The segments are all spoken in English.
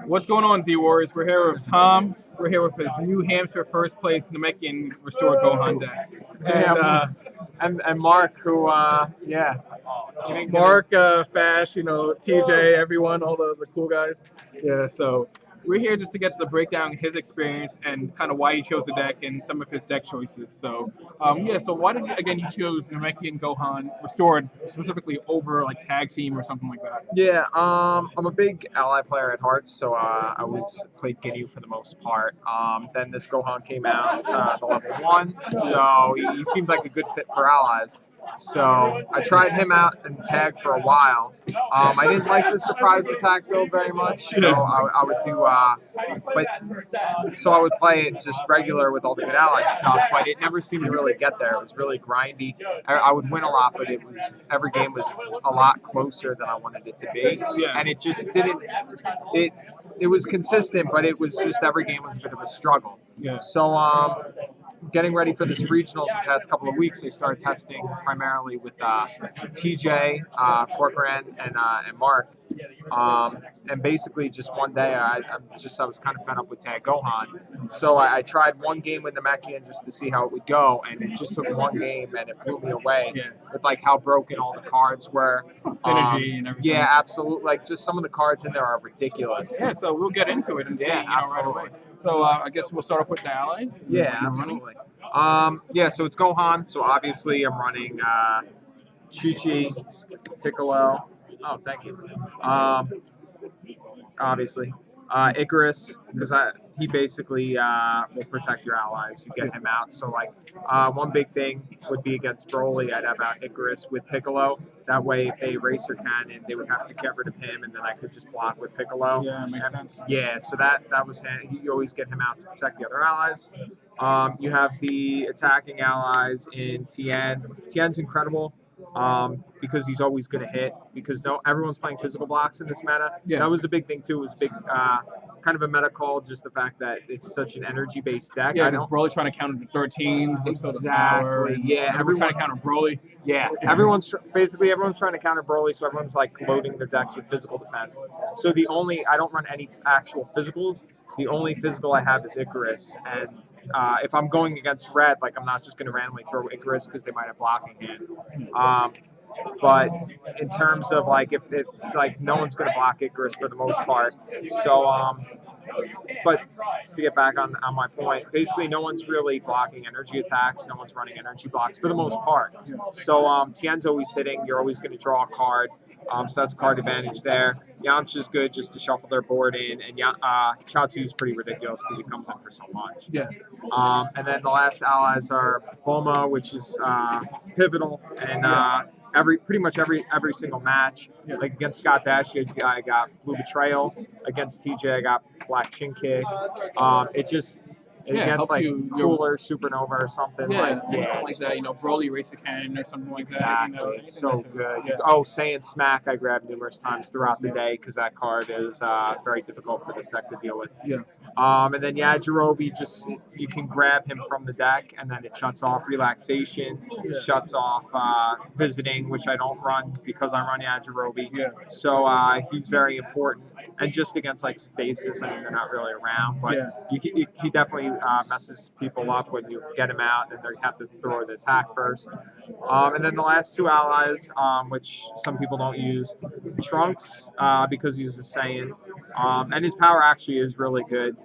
What's going on, Z Warriors? We're here with Tom. We're here with his New Hampshire first place Namekian Restored Gohan deck. And Mark, who yeah, Mark, Fash, TJ, everyone, all the cool guys. Yeah, so we're here just to get the breakdown his experience and kind of why he chose the deck and some of his deck choices. So, so why did again you choose Namekian Gohan Restored specifically over like Tag Team or something like that? Yeah, I'm a big ally player at heart, so I always played Ginyu for the most part. Then this Gohan came out, the level 1, so he seemed like a good fit for allies. So I tried him out and tag for a while. I didn't like the surprise attack build very much, so I would do, so I would play it just regular with all the good ally stuff, but it never seemed to really get there. It was really grindy. I would win a lot, but every game was a lot closer than I wanted it to be, and it just didn't. It was consistent, but it was just every game was a bit of a struggle. Yeah. So getting ready for this regionals the past couple of weeks, they started testing primarily with TJ, Corcoran, and Mark. And basically just one day I was kind of fed up with Tag Gohan. So I tried one game with Namekian just to see how it would go, and it just took one game and it blew me away with like how broken all the cards were. Synergy and everything. Yeah, absolutely. Like just some of the cards in there are ridiculous. Yeah, so we'll get into it and see right away. So I guess we'll start off with the allies. Yeah, absolutely. So it's Gohan. So obviously I'm running Chi-Chi, Piccolo. Oh, thank you. Obviously, Icraus, because he basically will protect your allies. You get him out. So like one big thing would be against Broly. I'd have out Icraus with Piccolo. That way, if they erase your cannon, they would have to get rid of him, and then I could just block with Piccolo. Yeah, makes sense. Yeah, so that was you always get him out to protect the other allies. You have the attacking allies in Tien. Tien's incredible. Because he's always going to hit. Because everyone's playing physical blocks in this meta. Yeah. That was a big thing too. It was a big, kind of a meta call. Just the fact that it's such an energy-based deck. Yeah, because Broly's trying to counter the 13s. Exactly. Yeah, everyone's trying to counter Broly. Yeah, everyone's trying to counter Broly, so everyone's like loading their decks with physical defense. So I don't run any actual physicals. The only physical I have is Icraus, and if I'm going against red, like I'm not just going to randomly throw Icraus because they might have blocking hand. But in terms of like if it's like no one's going to block Icraus for the most part. So but to get back on my point, basically no one's really blocking energy attacks. No one's running energy blocks for the most part. So Tien's always hitting. You're always going to draw a card. So that's card advantage there. Yamcha's good just to shuffle their board in, and Chaizou is pretty ridiculous because he comes in for so much. Yeah. And then the last allies are Bulma, which is pivotal, and pretty much every single match. Like against Scott Dash, I got Blue Betrayal. Against TJ, I got Black Chin Kick. Against like Cooler, Supernova or something like that. Broly Race the Cannon or something like that. Exactly, it's so good. Yeah. Oh, Saiyan Smack I grabbed numerous times throughout the day because that card is very difficult for this deck to deal with. Yeah. And then Yajobie, you can grab him from the deck, and then it shuts off Relaxation, shuts off Visiting, which I don't run because I run Yajobie. Yeah. So he's very important. And just against like Stasis, I mean they're not really around, but he definitely messes people up when you get him out and they have to throw the attack first. And then the last two allies, which some people don't use, Trunks, because he's a Saiyan, and his power actually is really good.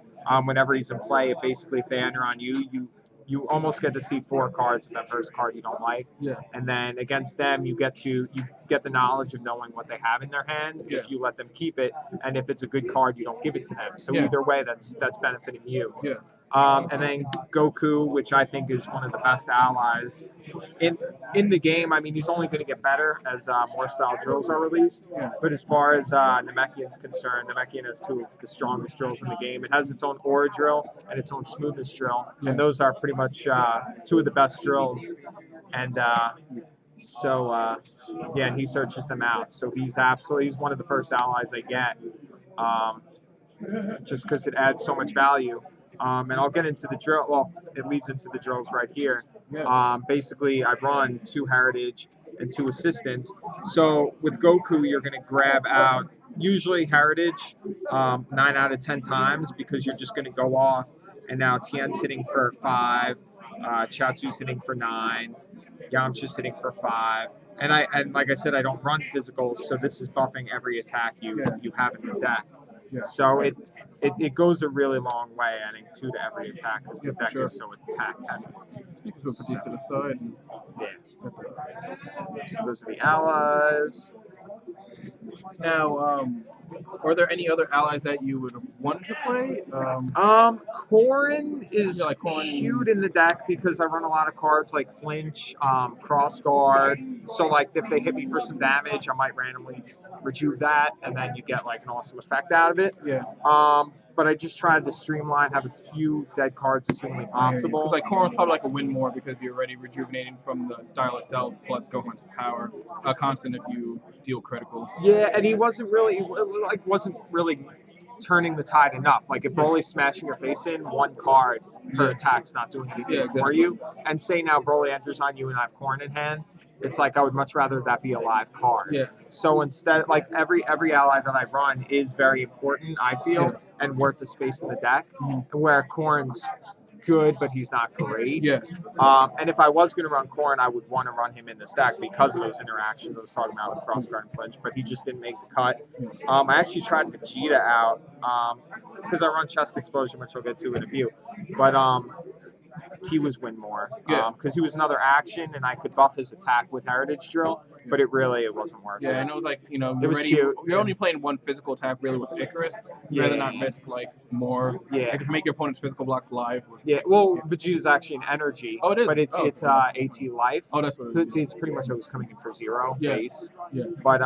Whenever he's in play, basically if they enter on you almost get to see 4 cards in that first card you don't like. Yeah. And then against them, you get the knowledge of knowing what they have in their hand if you let them keep it, and if it's a good card, you don't give it to them. So either way, that's benefiting you. Yeah. And then Goku, which I think is one of the best allies in the game. I mean, he's only going to get better as more style drills are released. Yeah. But as far as Namekian's concerned, Namekian has 2 of the strongest drills in the game. It has its own aura drill and its own smoothness drill, and those are pretty much 2 of the best drills. And and he searches them out. So he's one of the first allies I get, just because it adds so much value. And I'll get into the drill. Well, it leads into the drills right here. Basically, I run 2 heritage and 2 assistants. So with Goku, you're going to grab out usually Heritage 9 out of 10 times because you're just going to go off. And now Tien's hitting for 5, Chaizou's hitting for 9, Yamcha's hitting for 5. And like I said, I don't run physicals, so this is buffing every attack you have in the deck. Yeah. So it goes a really long way adding 2 to every attack because the deck is so attack heavy. So put these to the side. And... Yeah. So those are the allies. Now, are there any other allies that you would want to play? Corrin is cute in the deck because I run a lot of cards like Flinch, Cross Guard. So like if they hit me for some damage, I might randomly rejuve that, and then you get like an awesome effect out of it. Yeah. But I just tried to streamline, have as few dead cards as humanly possible. Because like Corrin's probably like a win more because you're already rejuvenating from the style itself, plus Gohan's power, a constant if you deal critical. Yeah, and he wasn't really turning the tide enough. Like if Broly's smashing your face in, 1 card per attack's not doing anything for you. And say now Broly enters on you and I have Corrin in hand, it's like I would much rather that be a live card. Yeah. So instead, like every ally that I run is very important, I feel, and worth the space in the deck. And where Corrin's good, but he's not great. Yeah. And if I was going to run Corrin, I would want to run him in the stack because of those interactions I was talking about with Cross Guard and Flinch, but he just didn't make the cut. I actually tried Vegeta out because I run Chest Explosion, which I'll get to in a few. But he was win more because he was another action and I could buff his attack with Heritage Drill, but it wasn't worth it. Yeah, and it was like, you know, cute. You're only playing 1 physical attack really with Icraus. You'd rather not risk like more. Yeah. Like, make your opponent's physical blocks live. Well, Vegeta's actually an energy. Oh, it is? But it's AT life. Oh, that's what it is. It's pretty much always coming in for 0 base. Yeah. But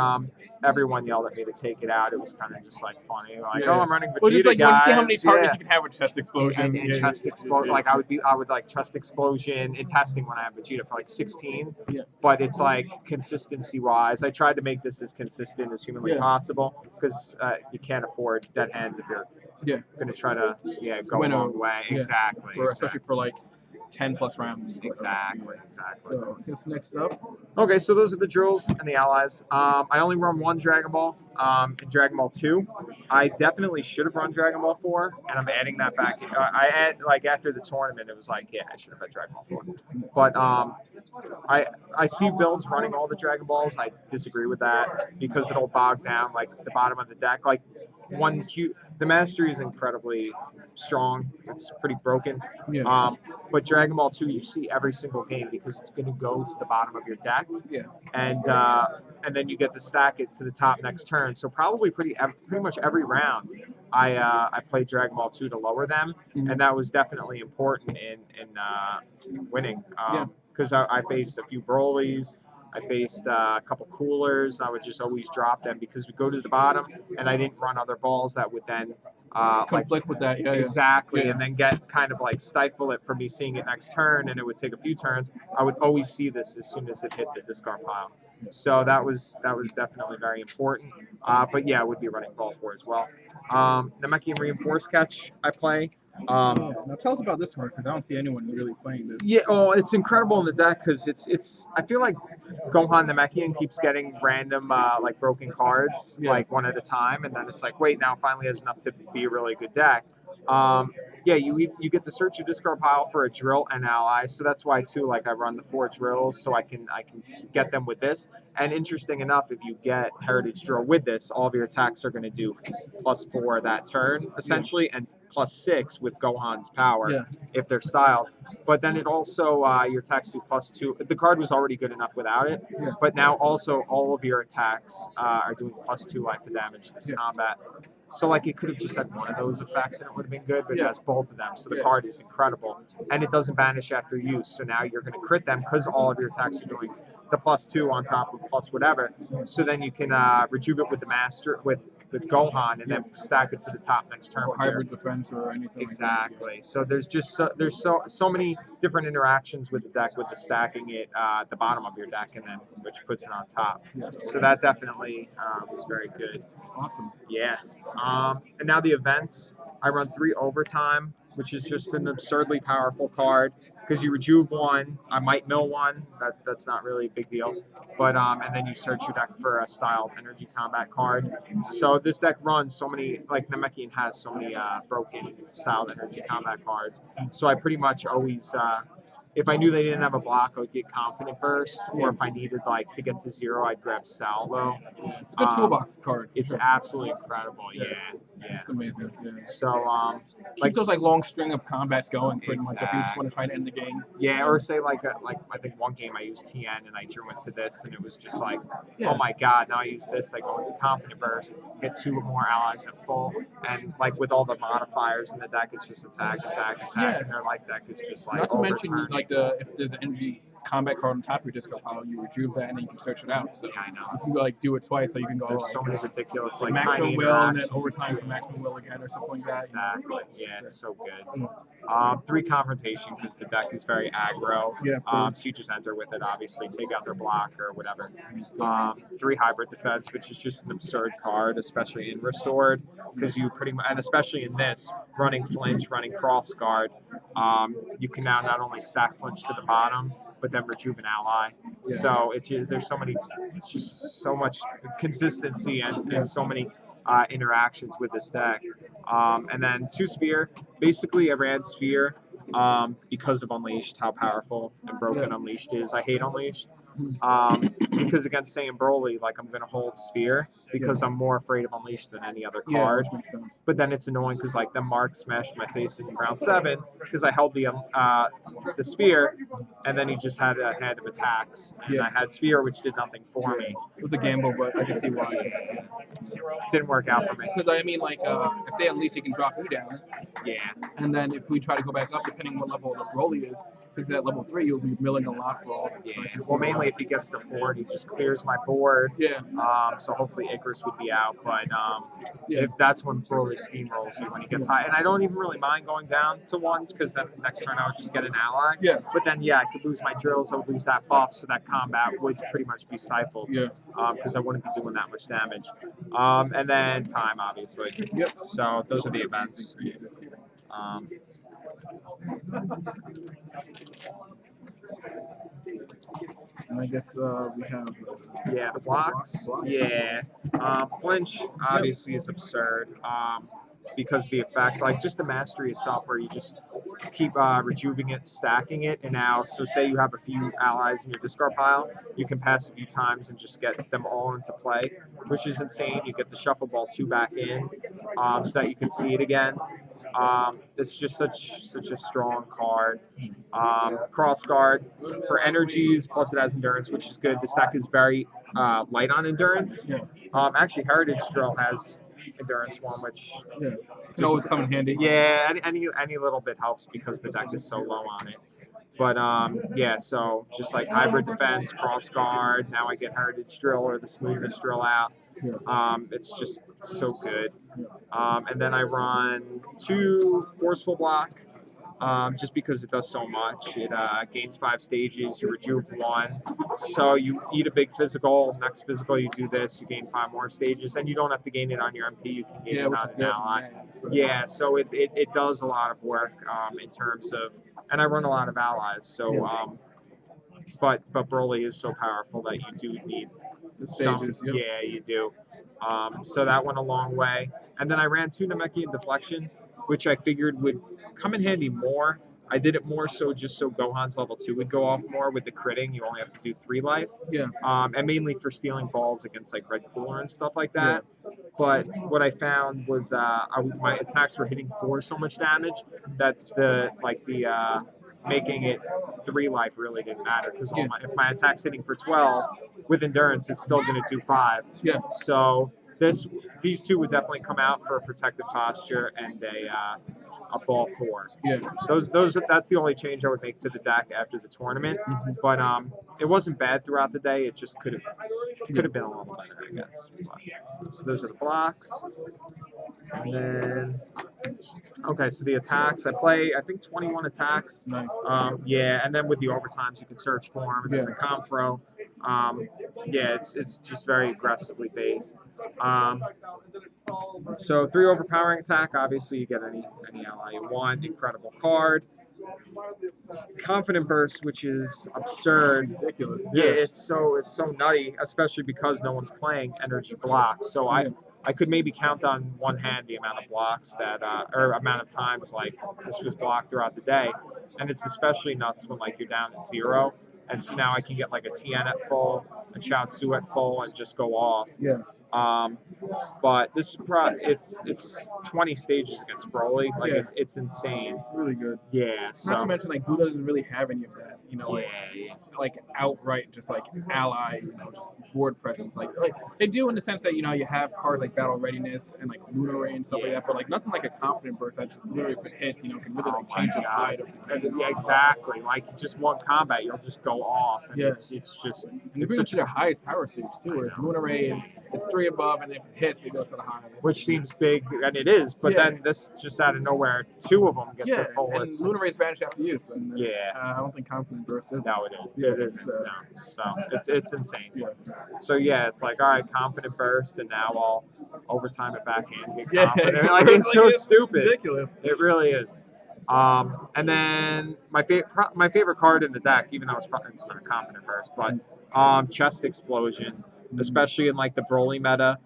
everyone yelled at me to take it out. It was kind of just like funny. Like, oh, I'm running Vegeta, well, just like, guys. You see how many targets you can have with Chest Explosion. And Chest Explosion. Like I would like Chest Explosion in testing when I have Vegeta for like 16. Yeah. But it's like consistency wise, I tried to make this as consistent as humanly possible because you can't afford dead hands if you're going to try to go a long way. Exactly. Especially for like 10+ rounds. Exactly. So I guess next up. Okay, so those are the drills and the allies. I only run 1 Dragon Ball in Dragon Ball 2. I definitely should have run Dragon Ball 4, and I'm adding that back. I add like after the tournament, it was like, I should have had Dragon Ball 4. But I see builds running all the Dragon Balls. I disagree with that because it'll bog down like the bottom of the deck. Like the mastery is incredibly strong. It's pretty broken. Yeah. But Dragon Ball 2, you see every single game because it's going to go to the bottom of your deck. Yeah. And then you get to stack it to the top next turn. So probably pretty much every round, I played Dragon Ball 2 to lower them, and that was definitely important in winning. Because I faced a few Brolys. I faced a couple coolers. I would just always drop them because we go to the bottom, and I didn't run other balls that would then conflict with that. Exactly, and then get kind of like stifle it from me seeing it next turn, and it would take a few turns. I would always see this as soon as it hit the discard pile. So that was definitely very important. But yeah, I would be running ball 4 as well. Namekian Reinforced Catch I play. Now tell us about this card because I don't see anyone really playing this. Yeah, it's incredible in the deck because it's. I feel like Gohan Namekian keeps getting random like broken cards like one at a time, and then it's like, wait, now finally has enough to be a really good deck. You get to search your discard pile for a drill and ally, so that's why too like I run the 4 drills so I can get them with this. And interesting enough, if you get Heritage Drill with this, all of your attacks are going to do +4 that turn essentially, and +6 with Gohan's power if they're styled. But then it also your attacks do +2. The card was already good enough without it, but now also all of your attacks are doing +2 life to damage this combat. So like it could have just had one of those effects and it would have been good, but it has both of them. So the card is incredible, and it doesn't vanish after use. So now you're going to crit them because all of your attacks are doing the +2 on top of plus whatever. So then you can rejuve it with the master with Gohan and then stack it to the top next turn. Or hybrid defense or anything. Exactly. Like so there's just so many different interactions with the deck with the stacking it at the bottom of your deck and then which puts it on top. So that definitely was very good. Awesome. Yeah. And now the events. I run 3 Overtime, which is just an absurdly powerful card. because you rejuve one, I might mill one. That's not really a big deal. But and then you search your deck for a styled energy combat card. So this deck runs so many, like Namekian has so many broken styled energy combat cards. So I pretty much always, if I knew they didn't have a block, I would get Confident Burst, or if I needed like to get to 0, I'd grab Salvo. It's a good toolbox card. It's absolutely incredible. Yeah. It's amazing. Yeah. So Keep those like long string of combats going pretty much if you just Exactly. want to try to end the game. Yeah, or say like I think one game I used Tien and I drew into this and it was just like, Yeah. oh my god, now I use this, I go into Confident Burst, get 2 or more allies at full, and like with all the modifiers in the deck, it's just attack, Yeah. and their life deck is just like Not to mention overturning. like if there's an energy combat card on top of your disco pile, you retrieve that and then you can search it out. So Yeah, I know. you can go like do it twice, so you can go There's like, so many ridiculous like like maximum tiny will and then interactions. overtime for maximum will again or something like that. Exactly. Yeah, it's so good. Mm. 3 Confrontation because the deck is very aggro. Yeah, of course. So you just enter with it, obviously, take out their block or whatever. 3 Hybrid Defense, which is just an absurd card, especially in Restored, because you pretty much, and especially in this, running Flinch, running Cross Guard, you can now not only stack Flinch to the bottom, but then rejuve an ally. Yeah. So there's just so much consistency and so many interactions with this deck. And then 2 Sphere. Basically, I ran Sphere because of Unleashed, how powerful and broken Unleashed is. I hate Unleashed. Because against Saiyan Broly, like I'm gonna hold Sphere because I'm more afraid of Unleashed than any other card. Which makes sense. But then it's annoying because like the Mark smashed my face in round 7 because I held the Sphere, and then he just had a hand of attacks, and I had Sphere, which did nothing for me. It was a gamble, but I can see why. It didn't work out for me. Because I mean, like, if they at least he can drop you down, Yeah. and then if we try to go back up, depending on what level the Broly is, because at level 3 you'll be milling a lot for all. Yeah. So I can see Well, why. mainly if he gets to 4, he just clears my board. Yeah. So hopefully Icraus would be out, but Yeah. if that's when Broly steamrolls you when he gets high, and I don't even really mind going down to 1 because then next turn I would just get an ally. Yeah. But then I could lose my drills, I would lose that buff, so that combat would pretty much be stifled. Yeah. Because I wouldn't be doing that much damage. And then time, obviously. Yep. So those are the events. And I guess we have. Yeah, the blocks. Yeah. Flinch obviously is absurd because the effect, like just the mastery itself, where you just keep rejuving it, stacking it, and now, so say you have a few allies in your discard pile, you can pass a few times and just get them all into play, which is insane. You get the shuffle ball 2 back in so that you can see it again. It's just such a strong card. Cross guard for energies, plus it has endurance, which is good. This deck is very light on endurance. Yeah. Actually, Heritage Drill has endurance one, which Can always come in handy. yeah, any little bit helps because the deck is so low on it. But so just like hybrid defense, cross guard. Now I get Heritage Drill or the Smoothness Drill out. It's just so good. And then I run 2 Forceful Block, just because it does so much. It gains 5 stages, you rejuve 1. So you eat a big physical, next physical you do this, you gain 5 more stages, and you don't have to gain it on your MP, you can gain it which on is an good. ally. Yeah, so it does a lot of work in terms of, and I run a lot of allies, so but Broly is so powerful that you do need The stages. some, yeah, you do. So that went a long way. And then I ran 2 Namekian Deflection, which I figured would come in handy more. I did it more so just so Gohan's level 2 would go off more with the critting. You only have to do 3 life. Yeah. And mainly for stealing balls against like Red Cooler and stuff like that. But what I found was my attacks were hitting 4 so much damage that making it 3 life really didn't matter, because if my attack's hitting for 12 with endurance, it's still going to do 5. Yeah. So these 2 would definitely come out for a protective posture and a ball 4. Yeah. That's the only change I would make to the deck after the tournament. But it wasn't bad throughout the day. It just could have been a little better, I guess. So those are the blocks. And then so the attacks, I play I think 21 attacks. Nice. And then with the overtimes you can search for them, and then the Confro. It's just very aggressively based. So 3 overpowering attack. Obviously, you get any ally you want. Incredible card. Confident Burst, which is absurd. Ridiculous. Yeah, Yes. it's so nutty, especially because no one's playing energy blocks. So I could maybe count on one hand the amount of blocks that or amount of times like this was blocked throughout the day, and it's especially nuts when like you're down at 0, and so now I can get like a Tien at full, a Chaizou at full, and just go off. Yeah. But this is it's 20 stages against Broly. Like it's insane. It's really good. Yeah. So Not to mention like Blue doesn't really have any of that. You know, like outright just like ally, you know, just board presence. Like they do in the sense that you know you have cards like Battle Readiness and like Lunar Ray and stuff like that, but like nothing like a Confident Burst that just literally if it hits, you know, can really like change the tide of something. Yeah, exactly. Like just one combat, you'll just go off, and it's just. And you bring it to their highest power stage too, where it's Lunar Ray, it's 3 above, and if it hits, it goes to the highest. Which seems big, and it is, but then this just out of nowhere, 2 of them get to full. And Lunar Ray's banished after use. And, I don't think Confident Burst is. No, it is. It is. No. So it's insane. Yeah. So it's like, all right, Confident Burst, and now I'll overtime it back in. Get confident. Like it's so stupid. Ridiculous. It really is. And then my favorite card in the deck, even though it's not a Confident Burst, but Chest Explosion, especially in like the Broly meta.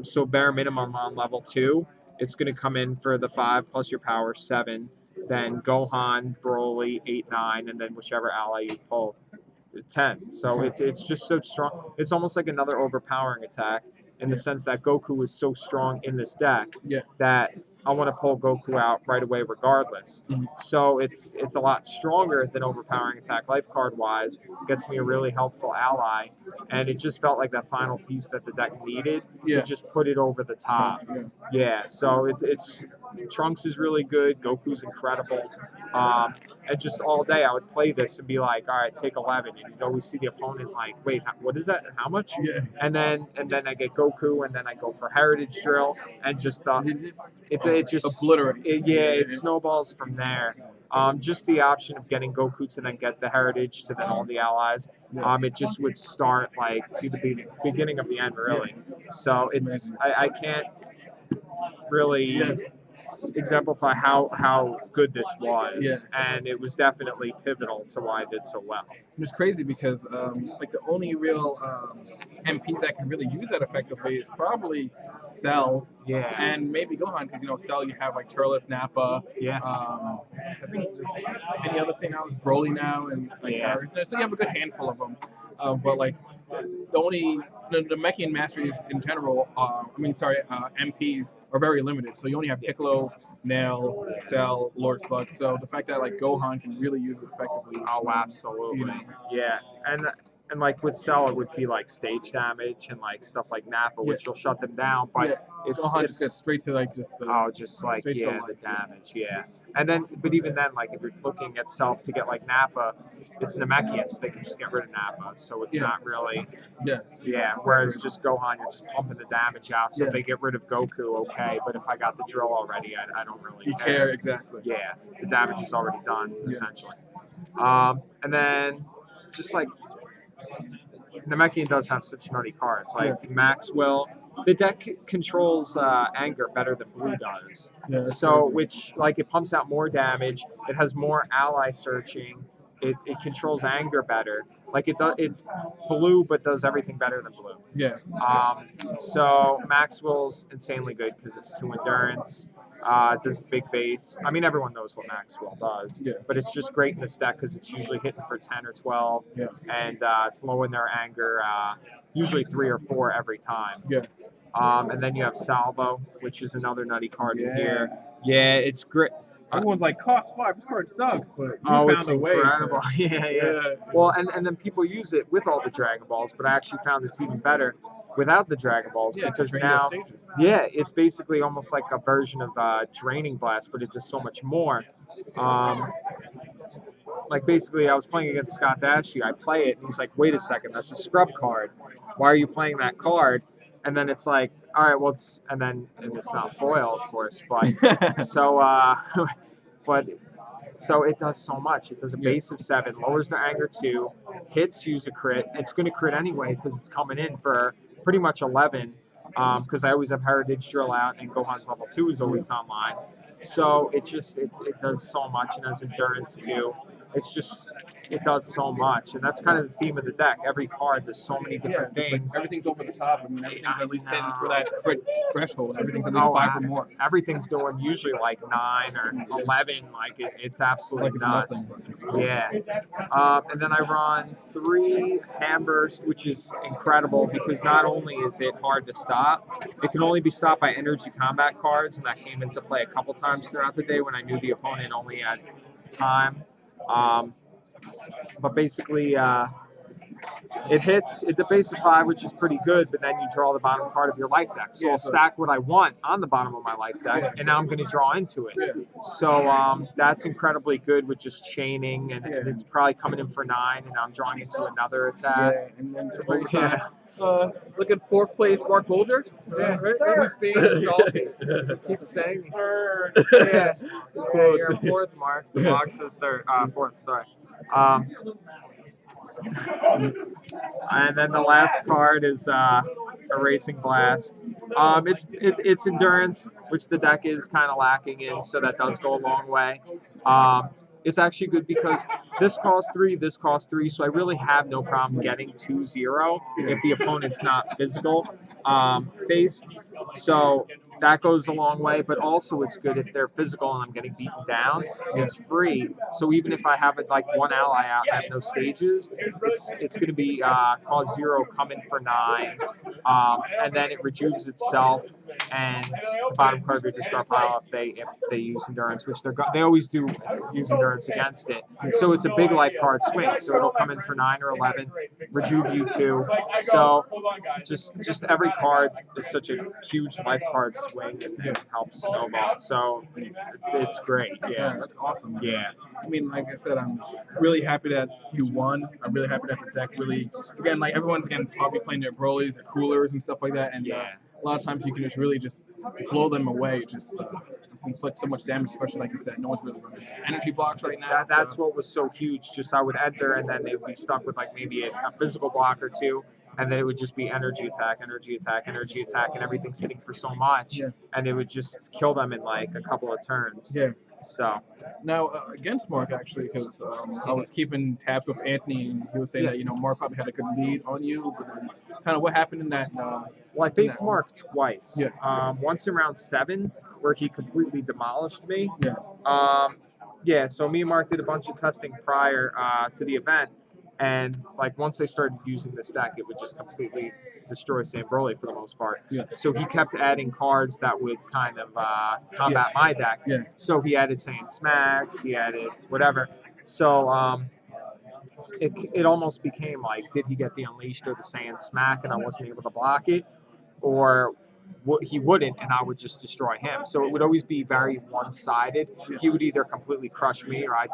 So bare minimum on level 2, it's going to come in for the 5 plus your power 7, then Gohan, Broly 8, 9, and then whichever ally you pull 10. So it's just so strong. It's almost like another overpowering attack in the sense that Goku is so strong in this deck that I want to pull Goku out right away regardless. So it's a lot stronger than overpowering attack life card wise. Gets me a really helpful ally, and it just felt like that final piece that the deck needed to just put it over the top. So it's Trunks is really good. Goku's incredible. And just all day I would play this and be like, all right, take 11, and you'd always see the opponent like, wait, what is that? How much? And then I get Goku, and then I go for Heritage Drill, and just it just obliterate. It snowballs from there. Just the option of getting Goku to then get the Heritage to then all the allies. It just would start like the beginning of the end really. So I can't really exemplify how good this was, and it was definitely pivotal to why I did so well. It was crazy because like the only real MPs that can really use that effectively is probably Cell, and maybe Gohan, because you know Cell you have like Turles, Nappa, I think just any other thing now is Broly now, and like so you have a good handful of them, but like the only the Namekian Masteries in general, MPs are very limited. So you only have Piccolo, Nail, Cell, Lord Slug. So the fact that like Gohan can really use it effectively. Oh, absolutely. You know. And like with Cell, it would be like stage damage and like stuff like Nappa, which will shut them down. But Gohan just gets straight to like just the damage. And then, but even then, like if you're looking at Self to get like Nappa, it's Namekian, so they can just get rid of Nappa. So it's not really. Whereas just Gohan, you're just pumping the damage out. So if they get rid of Goku, okay. But if I got the drill already, I don't really care. Exactly. The damage is already done essentially. And then just like. Namekian does have such nutty cards, like Maxwell. The deck controls anger better than Blue does. So, which, like, it pumps out more damage. It has more ally searching. It controls anger better. Like, it's Blue, but does everything better than Blue. So, Maxwell's insanely good because it's 2 endurance. Does big base. I mean, everyone knows what Maxwell does, but it's just great in this deck because it's usually hitting for 10 or 12, and it's lowering their anger, usually 3 or 4 every time. And then you have Salvo, which is another nutty card in here. It's great. Everyone's like, cost 5, this card sucks, but you it's found a way. Incredible. Well, and then people use it with all the Dragon Balls, but I actually found it's even better without the Dragon Balls because now, it's basically almost like a version of Draining Blast, but it does so much more. Like basically, I was playing against Scott Dashy. I play it, and he's like, "Wait a second, that's a scrub card. Why are you playing that card?" And then it's like, all right, well, and it's not foil, of course, but so it does so much. It does a base of 7, lowers their anger 2, hits, use a crit. It's going to crit anyway because it's coming in for pretty much 11. because I always have Heritage Drill out, and Gohan's level 2 is always online. So it does so much, and has Endurance too. It does so much, and that's kind of the theme of the deck. Every card does so many different just like things. everything's over the top. I mean, everything's at least hitting for that crit threshold. Everything's at least 5 or more. Everything's doing usually like 9 or 11. Like it's absolutely nuts. Yeah. And then I run 3 Hamburst, which is incredible because not only is it hard to stop, it can only be stopped by energy combat cards, and that came into play a couple times throughout the day when I knew the opponent only had time. But basically, it hits at the base of 5, which is pretty good, but then you draw the bottom card of your life deck. So I'll stack what I want on the bottom of my life deck, and now I'm going to draw into it. So that's incredibly good with just chaining, and it's probably coming in for 9, and I'm drawing into another attack. Yeah, and then to bring look at 4th place, Mark Bolger. Yeah, right? He's being salty. Keep saying yeah, you're in 4th, Mark. The box is 4th, sorry. And then the last card is Erasing Blast. It's Endurance, which the deck is kind of lacking in, so that does go a long way. It's actually good because this costs 3, this costs 3, so I really have no problem getting 2-0 if the opponent's not physical based. So that goes a long way, but also it's good if they're physical and I'm getting beaten down. It's free, so even if I have like one ally out and I have no stages, it's going to be cost 0, come in for 9, and then it rejuves itself, and the bottom card of your discard pile if they use Endurance, which they always do use Endurance against it. So it's a big life card swing, so it'll come in for 9 or 11, rejuve you 2. So just every card is such a huge life card swing, and it helps snowball. So it's great. Yeah, that's awesome. Yeah. I mean, like I said, I'm really happy that you won. I'm really happy that the deck really, again, like everyone's probably playing their Broly's, their coolers and stuff like that, and a lot of times you can just really just blow them away, just inflict so much damage, especially like you said, no one's really running energy blocks right now. That's what was so huge. Just I would enter, and then they would be stuck with like maybe a physical block or 2. And then it would just be energy attack, energy attack, energy attack, and everything's hitting for so much, and it would just kill them in like a couple of turns. Yeah. So now against Mark, actually, because I was keeping tabs with Anthony, and he was saying that Mark probably had a good lead on you, but then kind of what happened in that. Well, I faced Mark twice. Yeah. Once in round 7, where he completely demolished me. Yeah. So me and Mark did a bunch of testing prior to the event. And like once they started using this deck, it would just completely destroy Sam Broly for the most part. Yeah. So he kept adding cards that would kind of combat my deck. Yeah. So he added Saiyan Smacks, he added whatever. So it almost became like, did he get the Unleashed or the Saiyan Smack, and I wasn't able to block it, or he wouldn't, and I would just destroy him. So it would always be very one-sided. He would either completely crush me, or I'd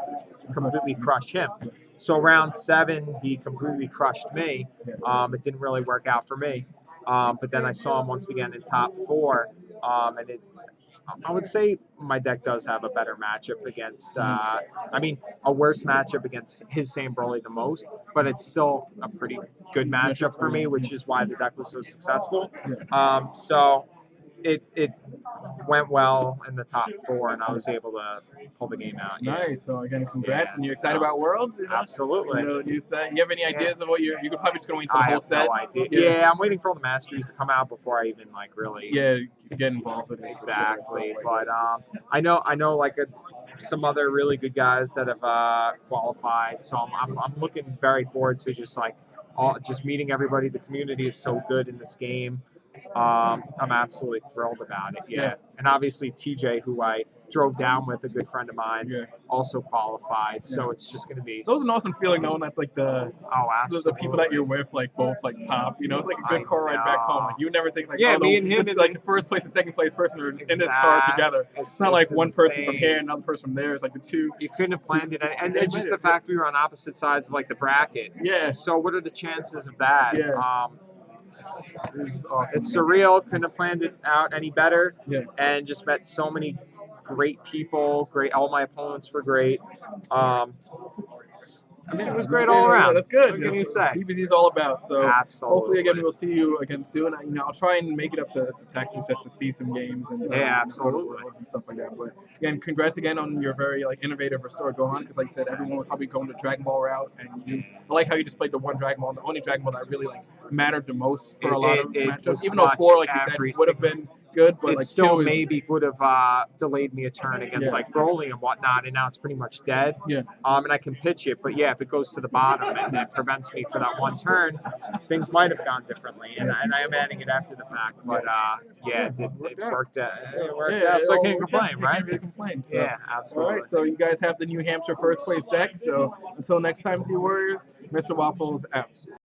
completely crush him. So round 7, he completely crushed me. It didn't really work out for me. But then I saw him once again in top 4, and I would say my deck does have a better matchup against, a worse matchup against his same Broly the most, but it's still a pretty good matchup for me, which is why the deck was so successful. So it went well in the top 4, and I was able to pull the game out. Nice. So again, congrats. And you're excited about Worlds? Absolutely. You have any ideas of what you could probably just go into the whole set? No idea. Yeah, I'm waiting for all the masteries to come out before I even really get involved with it. Exactly. But I know like some other really good guys that have qualified. So I'm looking very forward to just meeting everybody. The community is so good in this game. I'm absolutely thrilled about it. Yeah. And obviously TJ, who I drove down with, a good friend of mine, also qualified. So it's just going to be. That was an awesome feeling knowing that the people that you're with both top. It's like a good car ride back home. Like you would never think me and him is like the first place and second place person are in this car together. It's not like one person from here and another person from there. It's like the two. You couldn't have planned it, and then just the fact we were on opposite sides of the bracket. Yeah. So what are the chances of that? Yeah. Awesome. It's surreal. Couldn't have planned it out any better. Yeah. And just met so many great people. All my opponents were great. I mean, it was great all around. Yeah, that's good. What can you say? DBZ is all about. So Absolutely. hopefully again we'll see you again soon. I'll try and make it up to Texas just to see some games and absolutely, and stuff like that. But again, congrats again on your very innovative Restored Gohan, because like I said, everyone was probably going the Dragon Ball route, and I like how you just played the one Dragon Ball, the only Dragon Ball that really mattered the most for a lot of matchups. Even though 4, like you said, would have been good, but it still maybe would have delayed me a turn against Broly and whatnot, and now it's pretty much dead. Yeah. And I can pitch it, but yeah, if it goes to the bottom and it prevents me for that one turn, things might have gone differently. And I am adding it after the fact, but it worked out. It worked out, so I can't complain, right? Can't really complain. So. Yeah, absolutely. All right, so you guys have the New Hampshire first place deck. So until next time, Z Warriors, Mr. Waffles out.